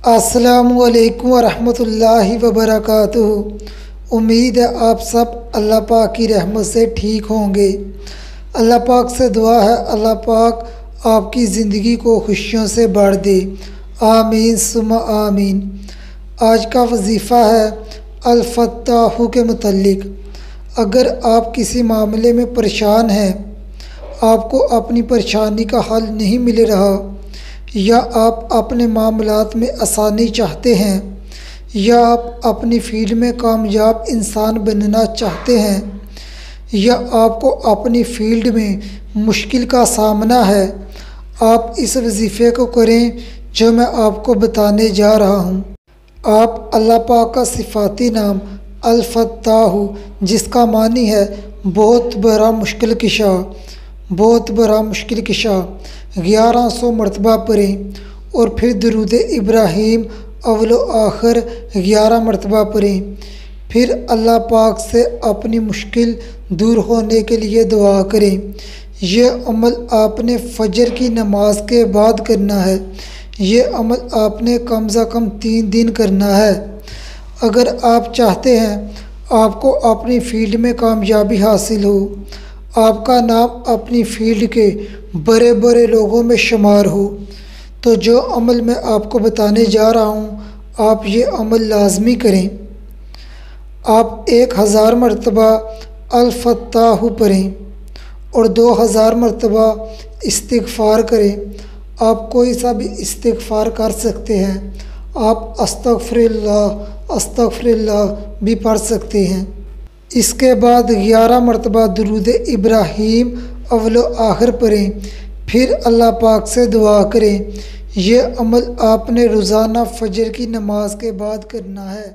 السلام علیکم ورحمۃ اللہ وبرکاتہ۔ امید ہے آپ سب اللہ پاک کی رحمت سے ٹھیک ہوں گے۔ اللہ پاک سے دعا ہے اللہ پاک آپ کی زندگی کو خوشیوں سے بھر دے، آمین ثم آمین۔ آج کا وظیفہ ہے الفتاح کے متعلق۔ اگر آپ کسی معاملے میں پریشان ہیں، آپ کو اپنی پریشانی کا حل نہیں مل رہا، یا آپ اپنے معاملات میں آسانی چاہتے ہیں، یا آپ اپنی فیلڈ میں کامیاب انسان بننا چاہتے ہیں، یا آپ کو اپنی فیلڈ میں مشکل کا سامنا ہے، آپ اس وظیفے کو کریں جو میں آپ کو بتانے جا رہا ہوں۔ آپ اللہ پاک کا صفاتی نام الفتاح، جس کا معنی ہے بہت بڑا مشکل کشا، بہت بڑا مشکل کشا، 1100 مرتبہ پڑھیں، اور پھر درود ابراہیم اول و آخر 11 مرتبہ پڑھیں۔ پھر اللہ پاک سے اپنی مشکل دور ہونے کے لیے دعا کریں۔ یہ عمل آپ نے فجر کی نماز کے بعد کرنا ہے۔ یہ عمل آپ نے کم از کم 3 دن کرنا ہے۔ اگر آپ چاہتے ہیں آپ کو اپنی فیلڈ میں کامیابی حاصل ہو، آپ کا نام اپنی فیلڈ کے بڑے بڑے لوگوں میں شمار ہو، تو جو عمل میں آپ کو بتانے جا رہا ہوں، آپ یہ عمل لازمی کریں۔ آپ 1000 مرتبہ الفتاح پڑھیں اور 2000 مرتبہ استغفار کریں۔ آپ کوئی سا بھی استغفار کر سکتے ہیں۔ آپ استغفر اللہ بھی پڑھ سکتے ہیں۔ اس کے بعد 11 مرتبہ درود ابراہیم اول و آخر پڑھیں، پھر اللہ پاک سے دعا کریں۔ یہ عمل آپ نے روزانہ فجر کی نماز کے بعد کرنا ہے۔